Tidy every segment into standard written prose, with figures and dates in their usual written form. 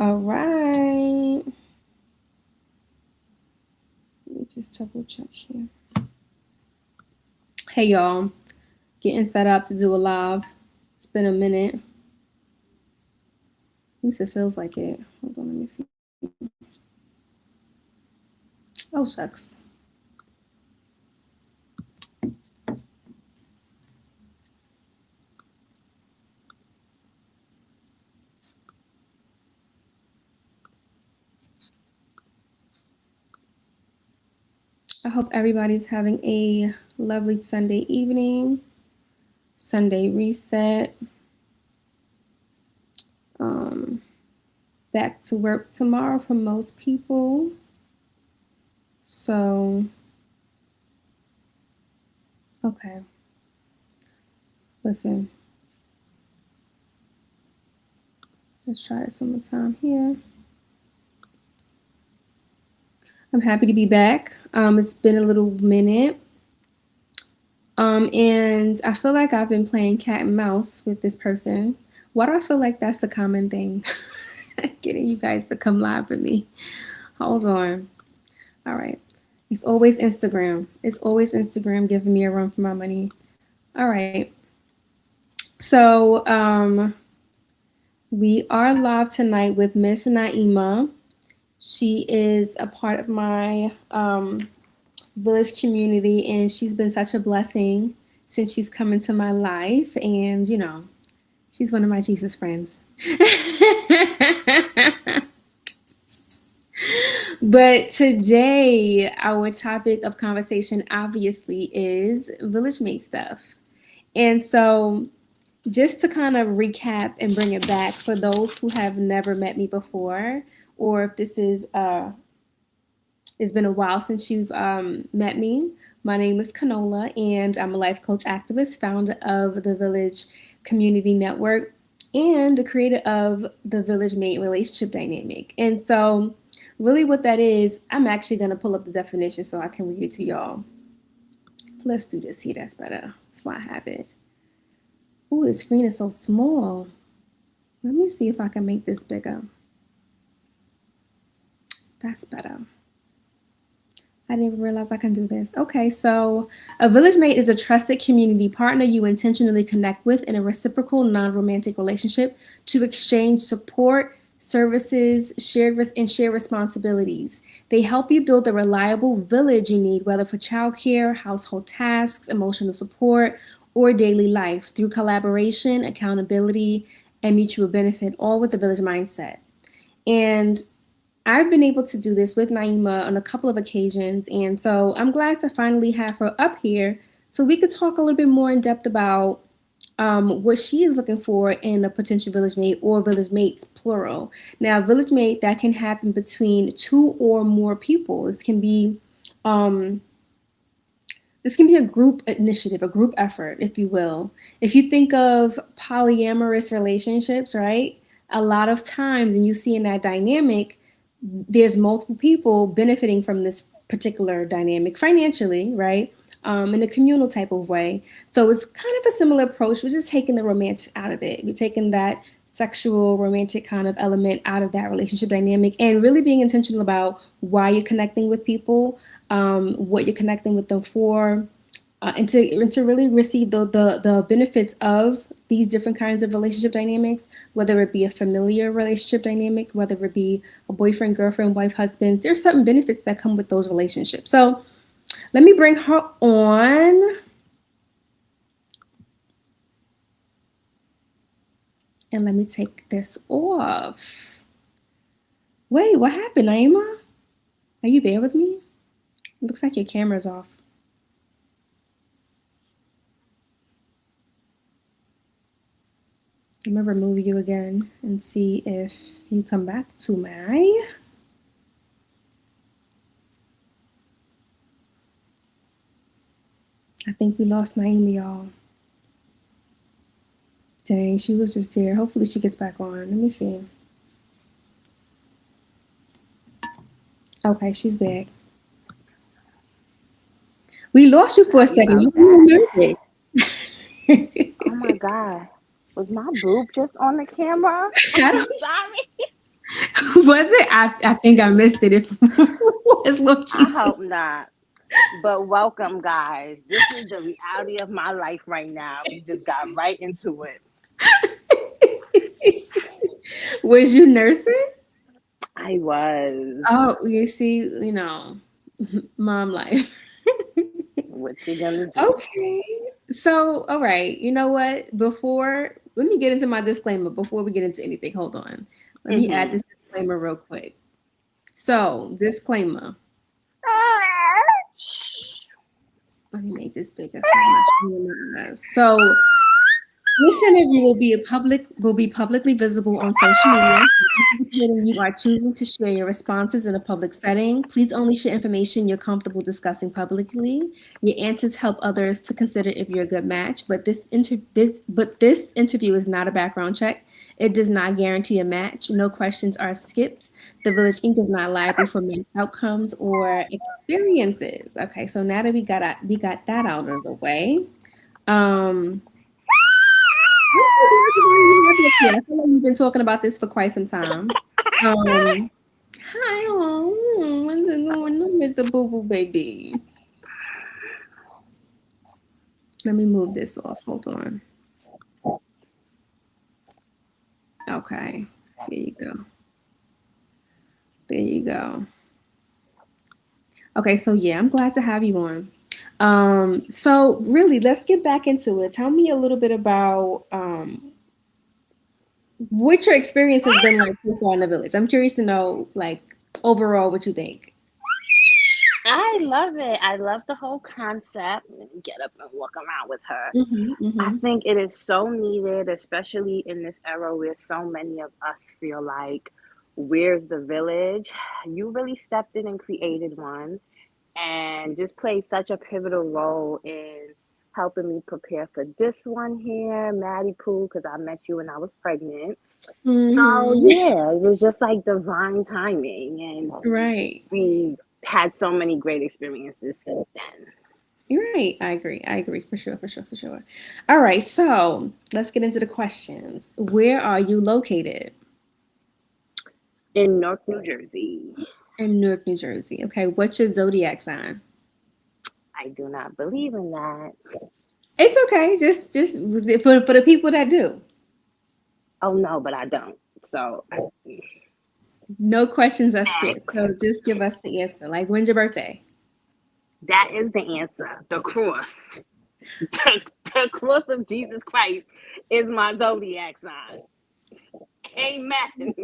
All right. Let me just double check here. Hey, y'all. Getting set up to do a live. It's been a minute. At least it feels like it. Hold on, let me see. Oh, shucks. I hope everybody's having a lovely Sunday evening, Sunday reset. Um, Back to work tomorrow for most people. So, okay. Listen, let's try this one more time here. I'm happy to be back. It's been a little minute. And I feel like I've been playing cat and mouse with this person. Why do I feel like that's a common thing? Getting you guys to come live with me. Hold on. All right. It's always Instagram. It's always Instagram giving me a run for my money. All right. So we are live tonight with Miss Naima. She is a part of my village community, and she's been such a blessing since she's come into my life. And, you know, she's one of my Jesus friends. But today, our topic of conversation obviously is village mate stuff. And so, just to kind of recap and bring it back for those who have never met me before, or if this is it's been a while since you've met me. My name is Canola, and I'm a life coach activist, founder of the Village Community Network, and the creator of the Village Mate Relationship Dynamic. And so, really, what that is, I'm actually going to pull up the definition so I can read it to y'all. Let's do this here. That's better. That's why I have it. Ooh, the screen is so small. Let me see if I can make this bigger. That's better. I didn't even realize I can do this. Okay, so a village mate is a trusted community partner you intentionally connect with in a reciprocal, non-romantic relationship to exchange support, services, share responsibilities. They help you build the reliable village you need, whether for childcare, household tasks, emotional support, or daily life, through collaboration, accountability, and mutual benefit, all with the village mindset. And I've been able to do this with Naima on a couple of occasions, and so I'm glad to finally have her up here so we could talk a little bit more in depth about what she is looking for in a potential village mate or village mates, plural. Now, village mate, that can happen between two or more people. Um, this can be a group initiative, a group effort, if you will. If you think of polyamorous relationships, right? A lot of times, and you see in that dynamic, there's multiple people benefiting from this particular dynamic financially, right? In a communal type of way. So it's kind of a similar approach. We're just taking the romance out of it. We're taking that sexual, romantic kind of element out of that relationship dynamic and really being intentional about why you're connecting with people, what you're connecting with them for, and to really receive the benefits of these different kinds of relationship dynamics, whether it be a familiar relationship dynamic, whether it be a boyfriend, girlfriend, wife, husband. There's certain benefits that come with those relationships. So let me bring her on. And let me take this off. Wait, what happened, Naima? Are you there with me? It looks like your camera's off. I'm gonna remove you again and see if you come back to my. I think we lost Naima, y'all. Dang, she was just there. Hopefully she gets back on. Let me see. Okay, she's back. We lost you for a second. You were nervous. Oh my God. Was my boob just on the camera? I I'm don't, sorry. Was it? I think I missed it. If it's little I cheesy. hope not. But welcome, guys. This is the reality of my life right now. We just got right into it. Was you nursing? I was. Oh, you see, mom life. What you gonna do? Okay. So, all right. You know what? Let me get into my disclaimer before we get into anything. Hold on. Let me add Hmm. this disclaimer real quick. So, disclaimer. Let me make this bigger so I'm not showing my eyes. So, this interview will be publicly visible on social media. When you are choosing to share your responses in a public setting, please only share information you're comfortable discussing publicly. Your answers help others to consider if you're a good match, but this interview is not a background check. It does not guarantee a match. No questions are skipped. The Village Inc. is not liable for match outcomes or experiences. Okay, so now that we got that out of the way. Um, I feel like we've been talking about this for quite some time. Um, Hi, oh, what's going on with the boo boo baby? Let me move this off. Hold on. Okay, there you go. There you go. Okay, so yeah, I'm glad to have you on. So really, let's get back into it. Tell me a little bit about what your experience has been like so far in the village. I'm curious to know, like, overall, what you think. I love it. I love the whole concept. Let me get up and walk around with her. Mm-hmm, I mm-hmm, think it is so needed, especially in this era where so many of us feel like, where's the village? You really stepped in and created one and just played such a pivotal role in helping me prepare for this one here, Maddie Pooh, because I met you when I was pregnant. So mm-hmm. yeah, it was just like divine timing, and Right. we had so many great experiences since then. You're right. I agree. I agree for sure, for sure, for sure. All right, so let's get into the questions. Where are you located? In Newark, New Jersey. In Newark, New Jersey. Okay, what's your zodiac sign? I do not believe in that. It's okay. Just for the people that do. Oh no, but I don't. So No questions are skipped. So X. just give us the answer. Like, when's your birthday? That is the answer. The cross. The cross of Jesus Christ is my zodiac sign. Amen.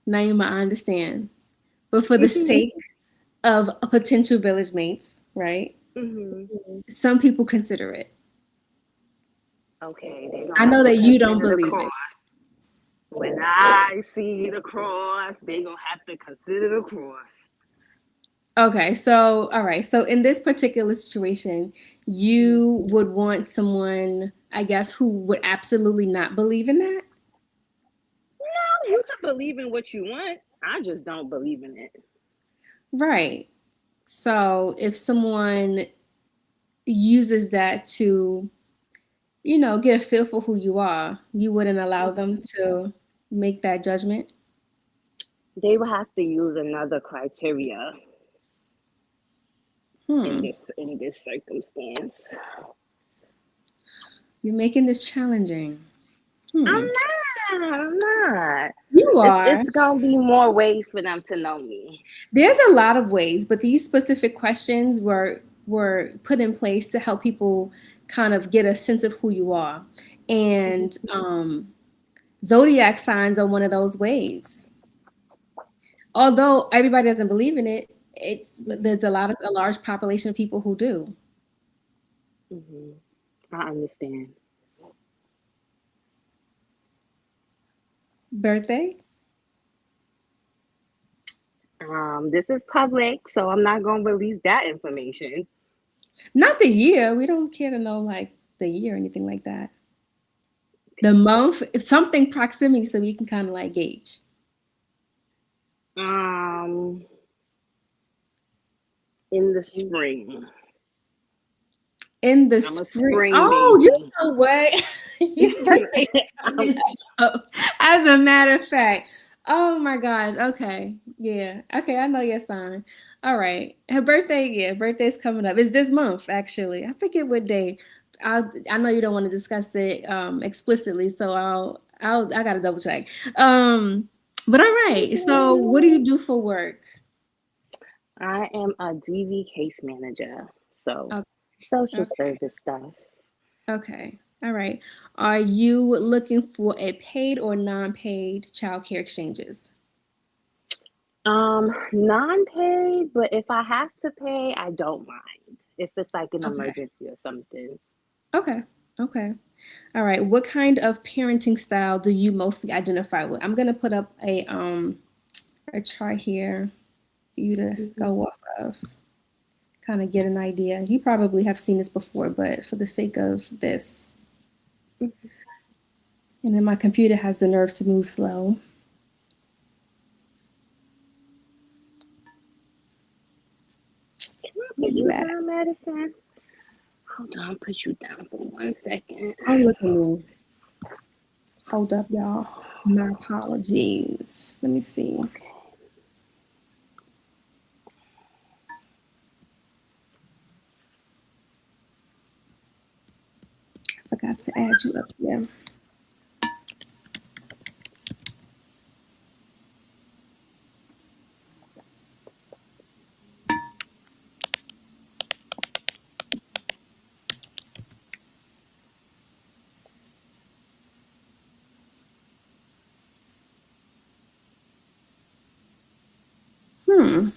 Naima, I understand. But for the sake of potential village mates, right? Hmm. Some people consider it. Okay, they're I gonna know have to that you don't consider the believe it. cross. When I see the cross, they're gonna have to consider the cross. Okay, so all right. So in this particular situation, Mhm. you would want someone, I guess, who would absolutely not believe in that. No, you can believe in what you want. I just don't believe in it. Right. So if someone uses that to, get a feel for who you are, you wouldn't allow them to make that judgment. They will have to use another criteria Hmm. in this circumstance. You're making this challenging. Hmm. I'm not. You are. It's gonna be more ways for them to know me. There's a lot of ways, but these specific questions were put in place to help people kind of get a sense of who you are. And zodiac signs are one of those ways. Although everybody doesn't believe in it, there's a large population of people who do. Hmm. I understand. Birthday? This is public, so I'm not gonna release that information. Not the year. We don't care to know like the year or anything like that. The month, if something proximity so we can kind of like gauge. In the spring. In the I'm a spring. spring Oh, you baby. know what? Your birthday coming up. As a matter of fact. Oh my gosh. Okay. Yeah. Okay, I know your sign. All right. Her birthday, yeah, birthday's coming up. It's this month, actually. I forget what day. I know you don't want to discuss it explicitly, so I gotta double check. But all right. So what do you do for work? I am a DV case manager, so Okay. social Okay. service stuff. Okay. All right. Are you looking for a paid or non-paid childcare exchanges? Non-paid, but if I have to pay, I don't mind. If it's like an Okay. emergency or something. Okay. Okay. All right. What kind of parenting style do you mostly identify with? I'm gonna put up a chart here for you to Mhm. go off of, kind of get an idea. You probably have seen this before, but for the sake of this, and then my computer has the nerve to move slow. Can I Where put you you at? down, Madison? Hold on, put you down for 1 second. Oh, look at me. Hold up, y'all. My apologies. Let me see. Forgot to add you up here. Hmm.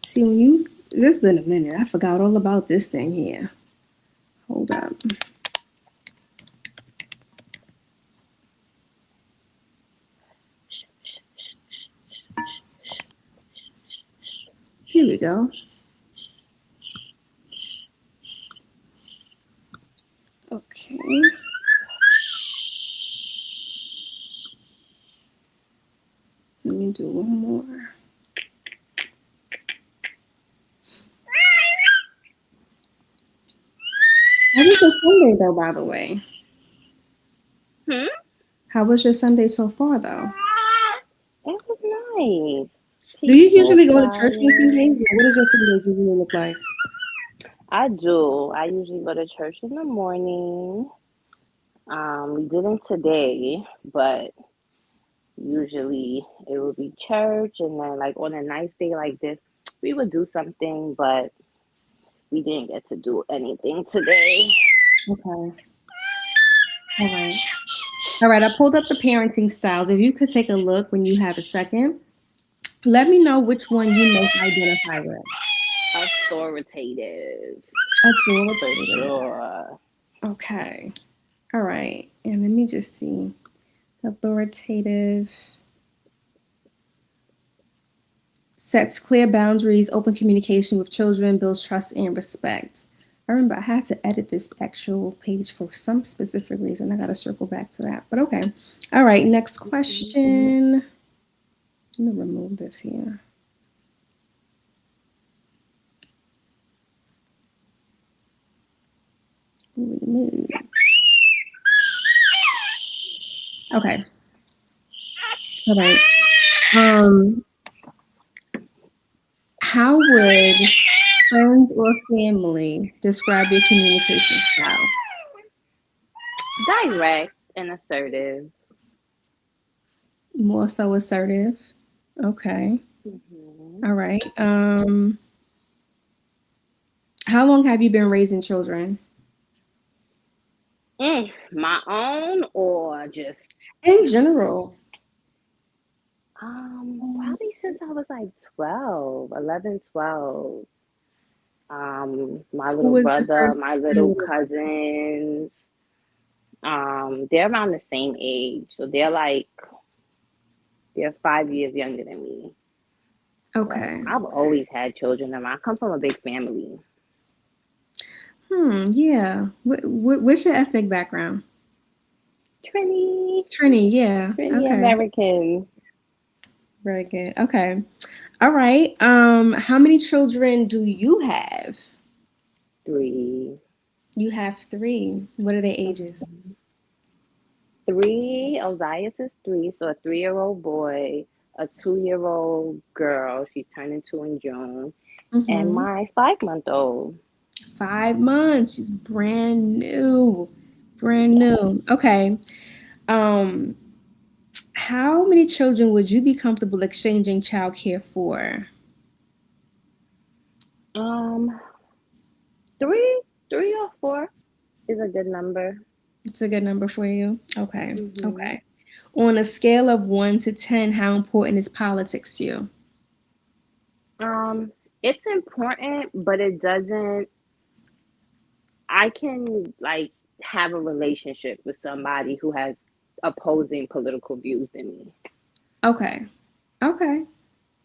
See, when you, this been a minute. I forgot all about this thing here. Hold up. Here we go. Okay. Let me do one more. How was your Sunday though, by the way? Hmm? How was your Sunday so far though? It was nice. Do you Peaceful, usually go to church on quiet. Sundays? Or what does your Sundays usually look like? I do. I usually go to church in the morning. We didn't today, but usually it would be church, and then like on a nice day like this, we would do something, but we didn't get to do anything today. Okay. All right. All right. I pulled up the parenting styles. If you could take a look when you have a second, let me know which one you most identify with. Authoritative, for Authoritative. sure. Okay. All right. And let me just see. Authoritative. Sets clear boundaries, open communication with children, builds trust and respect. I remember I had to edit this actual page for some specific reason. I got to circle back to that. But okay. All right. Next question. Let me remove this here. Remove. Okay. All right. Um, how would friends or family describe your communication style? Direct and assertive. More so assertive. Okay. Hmm. All right. How long have you been raising children? My own or just In general. probably since I was like 12, 11, 12. My Who little was the brother, first my in little your life? cousins, they're around the same age. So they're 5 years younger than me. But Okay. I've Okay. always had children. I come from a big family. Yeah. What's your ethnic background? Trini, Trini, yeah. Trini Okay. American. Very good. Okay. All right. How many children do you have? 3. You have three. What are their ages? Mhm. Three, Ozias is three, so a 3-year-old boy, a 2-year-old girl, she's turning two in June, and Mm-hmm. my 5-month-old. 5 months. She's brand new. Brand new. Yes. Okay. Um, how many children would you be comfortable exchanging childcare for? Um, three, 3 or 4 is a good number. It's a good number for you. Okay. Hmm. Okay. On a scale of 1 to 10, how important is politics to you? Um, it's important, but it doesn't. I can like have a relationship with somebody who has opposing political views than me. Okay. Okay.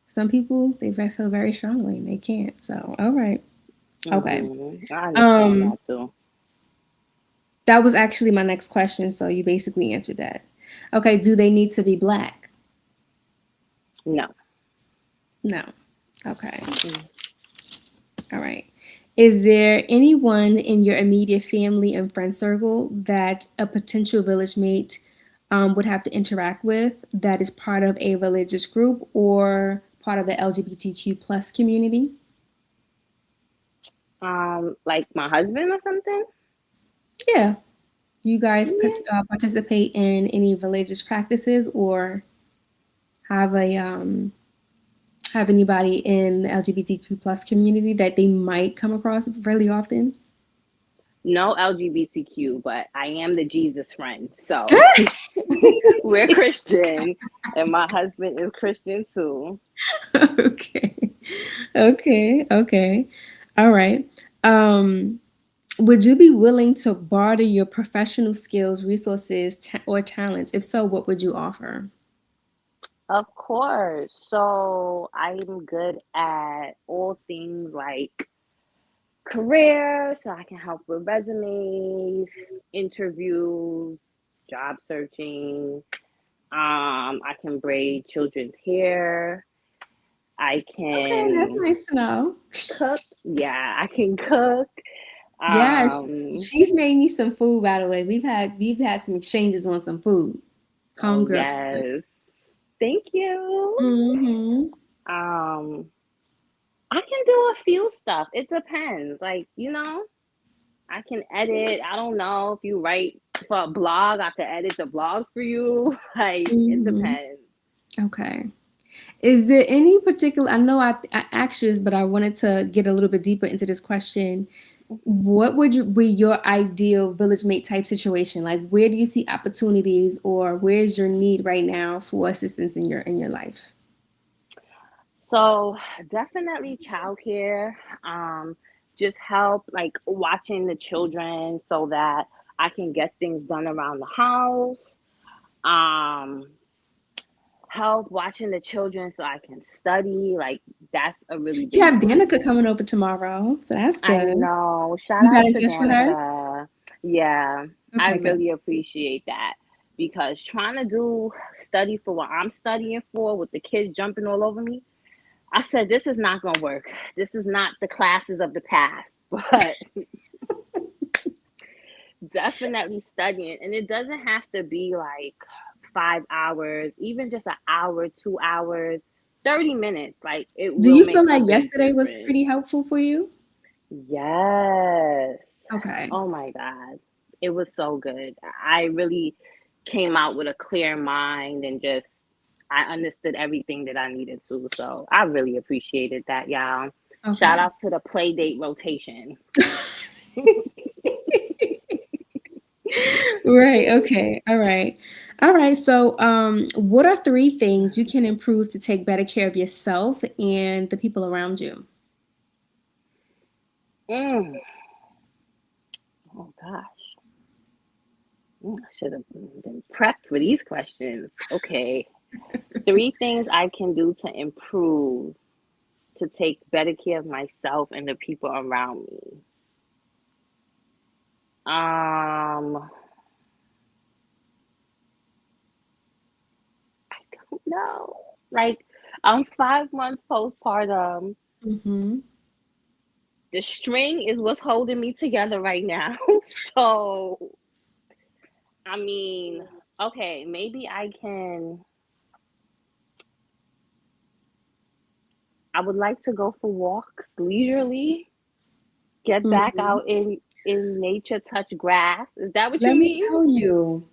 Some people they feel very strongly and they can't. So, all right. Okay. I understand Um, that too. that was actually my next question. So you basically answered that. Okay. Do they need to be black? No. No. Okay. Mm-mm. All right. Is there anyone in your immediate family and friend circle that a potential village mate would have to interact with that is part of a religious group or part of the LGBTQ plus community? Like my husband or something? Yeah. Do you guys Yeah. participate in any religious practices or have a have anybody in the LGBTQ plus community that they might come across really often? No LGBTQ, but I am the Jesus friend. So we're Christian, and my husband is Christian too. Okay. Okay. Okay. All right. Um, would you be willing to barter your professional skills, resources, or talents? If so, what would you offer? Of course. So I'm good at all things like career, so I can help with resumes, interviews, job searching. I can braid children's hair. I Okay, that's can nice to know. cook. Yeah, I can cook. Yeah, Um, she's made me some food. By the way, we've had some exchanges on some food, oh homegirl. yes. Thank you. Mm-hmm. Um, I can do a few stuff. It depends. Like, I can edit. I don't know if you write for a blog, I can edit the blog for you. Like, it Mm-hmm. depends. Okay. Is there any particular? I know I asked you this, but I wanted to get a little bit deeper into this question. What would you be your ideal village mate type situation? Like, where do you see opportunities, or where's your need right now for assistance in your life? So definitely childcare. Just help like watching the children so that I can get things done around the house. Um, help watching the children so I can study. Like that's a really You big have one. Danica coming over tomorrow, so that's I good. know. Shout You got out in to touch with her? Danica. Yeah, I Okay, good. really appreciate that because trying to do study for what I'm studying for with the kids jumping all over me, I said, this is not going to work. This is not the classes of the past, but definitely studying. And it doesn't have to be like 5 hours, even just an hour, 2 hours, 30 minutes. Like it Do will you make feel a like big yesterday was difference. pretty helpful for you? Yes. Okay. Oh my God. It was so good. I really came out with a clear mind and just I understood everything that I needed to. So I really appreciated that, y'all. Shout Okay. outs to the play date rotation. Right. Okay. All right. All right. So, what are three things you can improve to take better care of yourself and the people around you? Mm. Oh gosh. I should have been prepped for these questions. Okay. Three things I can do to improve to take better care of myself and the people around me. Um, I don't know. Like, I'm 5 months postpartum. Mm-hmm. the string is what's holding me together right now. So, I mean, okay, maybe I would like to go for walks leisurely, get back Mhm. out in nature, touch grass. Is that what you Let me mean? tell you,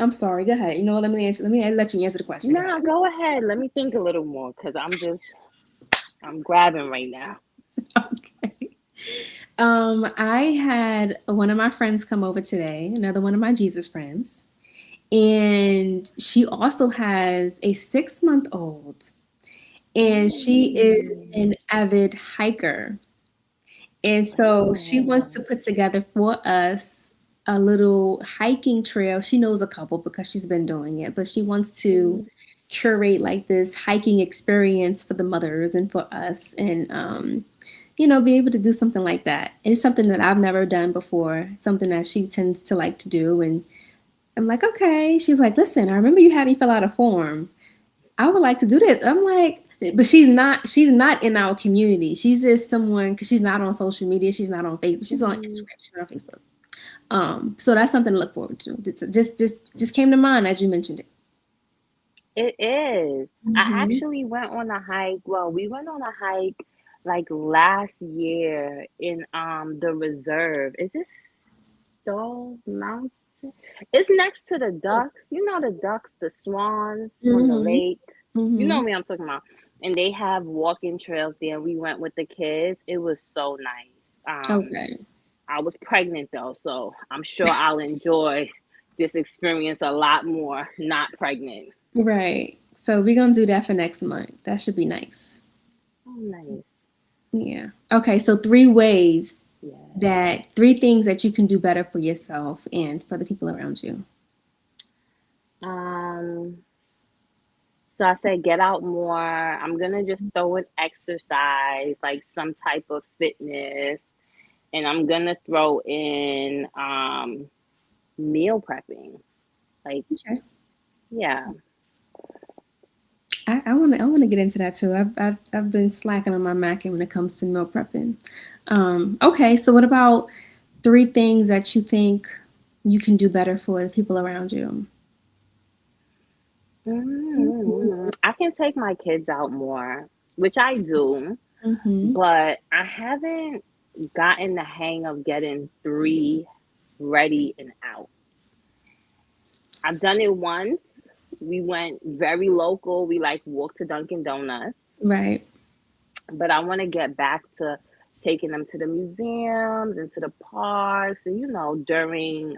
I'm sorry, go ahead. You know what, let me let you answer the question. Go Nah, go ahead. Let me think a little more because I'm grabbing right now. ahead. Okay. I had one of my friends come over today, another one of my Jesus friends, and she also has a 6 month old, and she is Mm. an avid hiker. And so she wants to Oh. put together for us a little hiking trail. She knows a couple because she's been doing it, but she wants to curate like this hiking experience for the mothers and for us, and be able to do something like that. And it's something that I've never done before, something that she tends to like to do. And I'm like, okay. She's like, listen, I remember you had me fill out a form. I would like to do this. I'm like, but she's not in our community. She's just someone because she's not on social media. She's not on Facebook. She's on Mhm. Instagram. She's not on Facebook. So that's something to look forward to. Just came to mind as you mentioned it. It is. I Mm-hmm. actually went on a hike. Well, we went on a hike like last year in the reserve. Is this Stone Mountain? It's next to the ducks. You know the ducks, the swans on the Mm-hmm. lake. You know Mm-hmm. me I'm talking about. And they have walking trails there. We went with the kids. It was so nice. Okay. I was pregnant though, so I'm sure I'll enjoy this experience a lot more not pregnant. Right. So we're gonna do that for next month. That should be nice. Oh, nice. Yeah. Okay. So Yeah. three things that you can do better for yourself and for the people around you. Um, so I said get out more. I'm gonna just throw in exercise, like some type of fitness, and I'm gonna throw in meal prepping. Like, Okay. yeah. I wanna get into that too. I've been slacking on my macking when it comes to meal prepping. Okay, so what about three things that you think you can do better for the people around you? I can take my kids out more, which I do, Mm-hmm. but I haven't gotten the hang of getting three ready and out. I've done it once. We went very local. We like walked to Dunkin' Donuts, Right. but I want to get back to taking them to the museums and to the parks, and during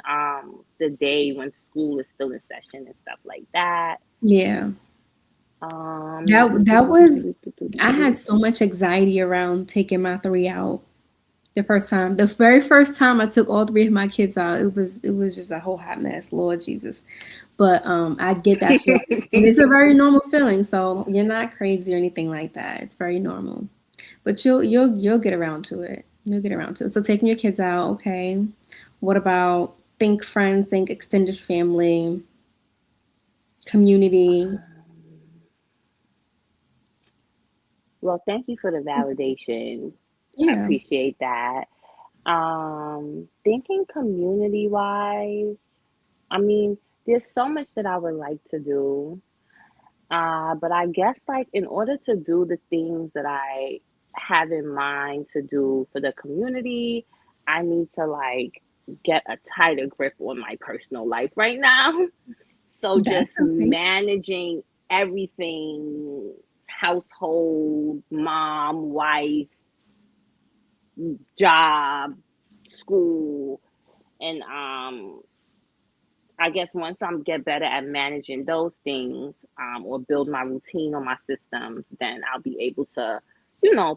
the day when school is still in session and stuff like that. Yeah. Do, do, That do, do, was do, do, do, do, I do. had so much anxiety around taking my three out the first time. The very first time I took all three of my kids out, it was just a whole hot mess. Lord Jesus. But I get that feeling. And it's a very normal feeling. So you're not crazy or anything like that. It's very normal. But you'll get around to it. You'll get around to it. So taking your kids out, okay. What about think friends, think extended family, community? Well, thank you for the validation. I Yeah. appreciate that. Thinking community wise, I mean, there's so much that I would like to do. But I guess like in order to do the things that I have in mind to do for the community, I need to like get a tighter grip on my personal life right now. So That's just okay. managing everything, household, mom, wife, job, school, and I guess once I'm get better at managing those things, or build my routine on my systems, then I'll be able to,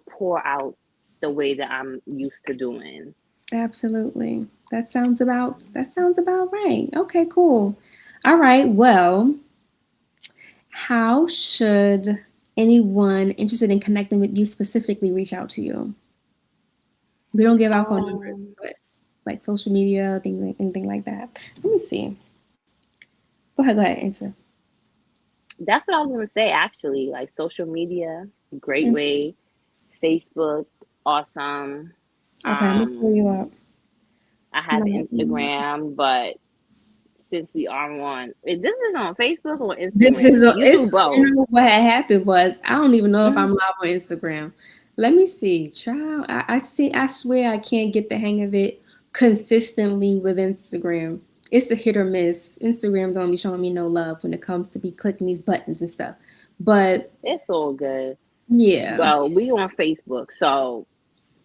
pour out the way that I'm used to doing. Absolutely. That sounds about right. Okay, cool. All right. Well, how should anyone interested in connecting with you specifically reach out to you? We don't give out phone numbers, Um, but like social media, things like anything like that. Let me see. Go ahead. Go ahead. Answer. that's what I was gonna say actually. Like social media, great Mm, way. Facebook, awesome. Okay, I'm gonna pull Um, you up. I have Naima. Instagram, but since we are on, this is on Facebook or This is Instagram? You do it's both. what had happened was I don't even know if I'm Mm, live on Instagram. Let me see. Child, I see I swear I can't get the hang of it consistently with Instagram. It's a hit or miss. Instagram don't be showing me no love when it comes to be clicking these buttons and stuff. But it's all good. yeah. Well, we on Facebook, so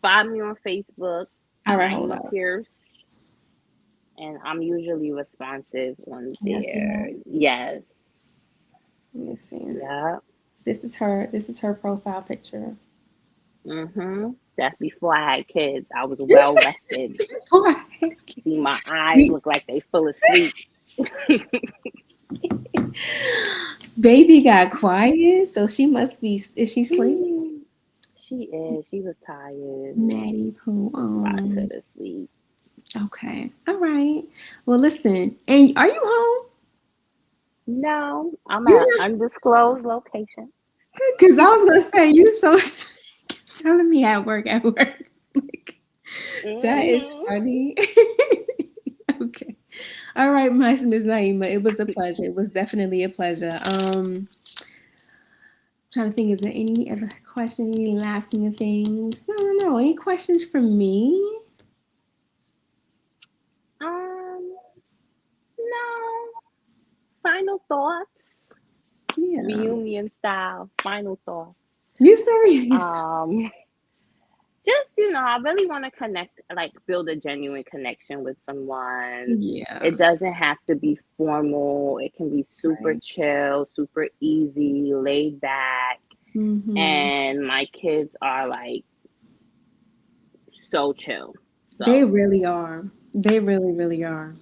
find me on Facebook, All right, hold Naima up. Pierce, and I'm usually responsive on Can y'all see there. that? Yes. Let me see. Yeah. This is her. This is her profile picture. That's before I had kids. I was well rested. See, my eyes look like they full of sleep. Baby got quiet, so she must be. Is she sleeping? She is. She was tired. Maddie Pooh. Rocked her to sleep. Okay. All right. Well, listen. And are you home? No, I'm You're at not. undisclosed location. Because I was gonna say you so telling me at work. At work. Like, that is Hmm. funny. Okay. All right, Miss Naima. It was a pleasure. It was definitely a pleasure. Trying to think, is there any other question, any last minute things? No, no, no. Any questions for me? Um, no. Final thoughts. Yeah. Reunion style. Final thoughts. You serious? Um, just I really want to connect, like build a genuine connection with someone. Yeah. It doesn't have to be formal. It can be super Right. chill, super easy, laid back. Mm-hmm. And my kids are like so chill. They So really are. They really, really are.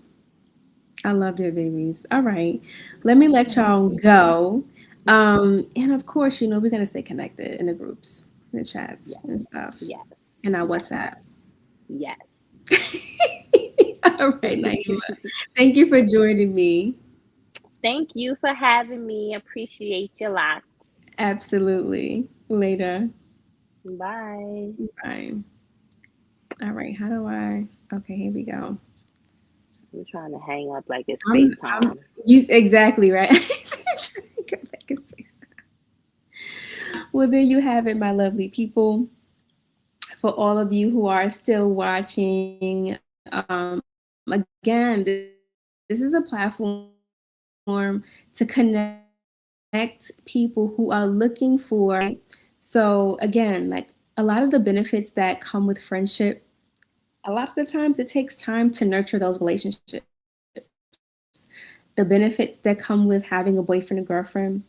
I love their babies. All right. Let me let y'all go. And of course, we're gonna stay connected in the groups, in the chats yes, and stuff, yes, and our yes, WhatsApp. yes. All right, Naima. Thank you for joining me. Thank you for having me. Appreciate you lots. Absolutely. Later. Bye. Bye. All right. How do I? Okay, here we go. I'm trying to hang up like it's I'm FaceTime. use exactly right. Trying to go back in space. Well, there you have it, my lovely people. For all of you who are still watching, again, this is a platform to connect people who are looking for right. So again, like a lot of the benefits that come with friendship, a lot of the times it takes time to nurture those relationships. The benefits that come with having a boyfriend and girlfriend,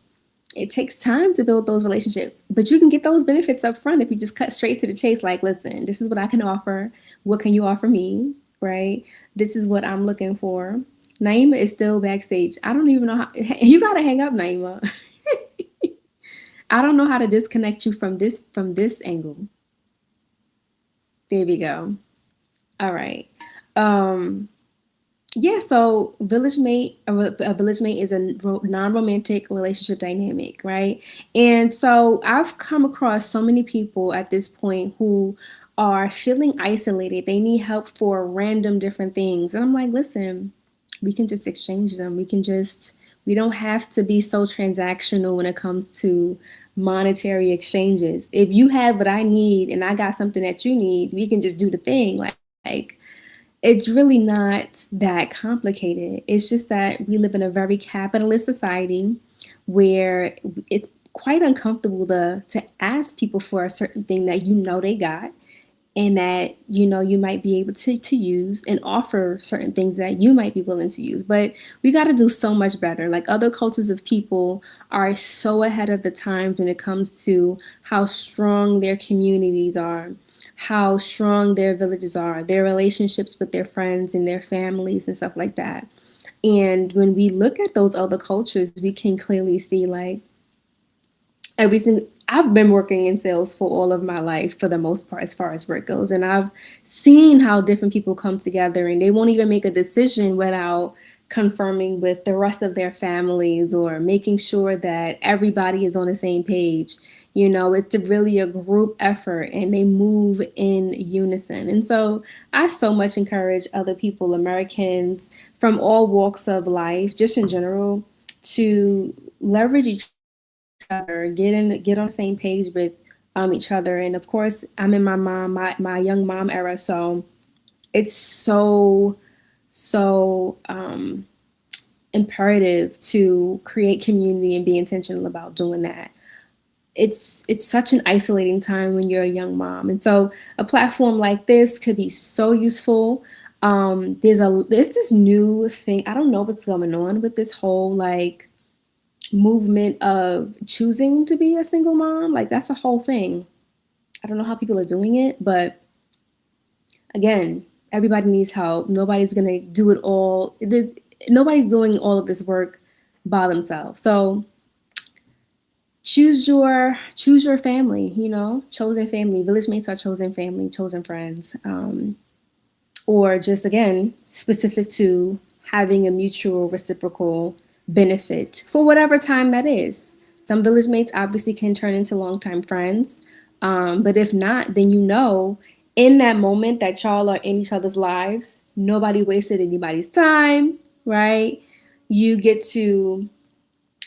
it takes time to build those relationships, but you can get those benefits up front if you just cut straight to the chase. Like, listen, this is what I can offer. What can you offer me? Right? This is what I'm looking for. Naima is still backstage. I don't even know how. You gotta hang up, Naima. I don't know how to disconnect you from this angle. There we go. All right. Um, Yeah, so a village mate is a non-romantic relationship dynamic, right? And so I've come across so many people at this point who are feeling isolated. They need help for random different things. And I'm like, listen, we can just exchange them. We don't have to be so transactional when it comes to monetary exchanges. If you have what I need and I got something that you need, we can just do the thing. Like, it's really not that complicated. It's just that we live in a very capitalist society where it's quite uncomfortable to ask people for a certain thing that they got and that you might be able to use and offer certain things that you might be willing to use. But we got to do so much better. Like, other cultures of people are so ahead of the times when it comes to how strong their communities are, how strong their villages are, their relationships with their friends and their families and stuff like that. And when we look at those other cultures, we can clearly see, like, every single I've been working in sales for all of my life for the most part as far as work goes, and I've seen how different people come together and they won't even make a decision without confirming with the rest of their families or making sure that everybody is on the same page. You know, it's really a group effort and they move in unison. And so I so much encourage other people, Americans from all walks of life, just in general, to leverage each other, get on the same page with each other. And of course, I'm in my young mom era, so it's so imperative to create community and be intentional about doing that. It's such an isolating time when you're a young mom, and so a platform like this could be so useful. There's this new thing. I don't know what's going on with this whole like movement of choosing to be a single mom. Like that's a whole thing. I don't know how people are doing it, but again, everybody needs help. Nobody's gonna do it all. Nobody's doing all of this work by themselves. So choose your family. You know, chosen family. Village mates are chosen family, chosen friends, or just again specific to having a mutual reciprocal benefit for whatever time that is. Some village mates obviously can turn into longtime friends, but if not, then you know in that moment that y'all are in each other's lives, nobody wasted anybody's time, right? You get to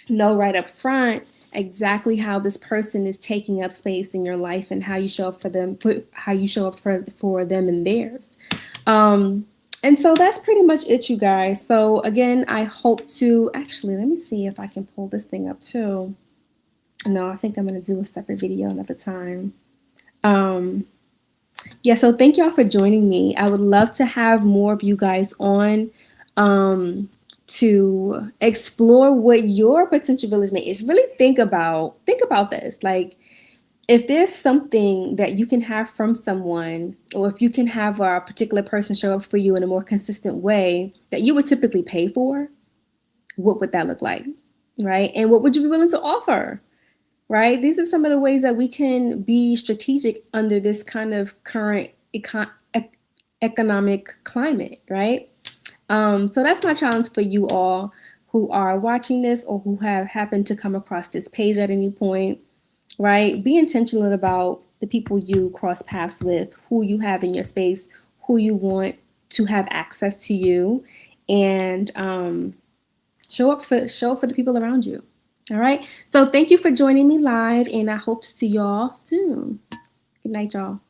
know right up front exactly how this person is taking up space in your life and how you show up for them, how you show up for them and theirs. Um, and so that's pretty much it, you guys. So again, I hope to actually let me see if I can pull this thing up too. No, I think I'm gonna do a separate video another time. Um, yeah, so thank y'all for joining me. I would love to have more of you guys on to explore what your potential village mate is. Really think about this. Like if there's something that you can have from someone, or if you can have a particular person show up for you in a more consistent way that you would typically pay for, what would that look like? Right? And what would you be willing to offer? Right? These are some of the ways that we can be strategic under this kind of current economic climate, right? So that's my challenge for you all who are watching this or who have happened to come across this page at any point, right? Be intentional about the people you cross paths with, who you have in your space, who you want to have access to you, and show up for the people around you. All right. So thank you for joining me live, and I hope to see y'all soon. Good night, y'all.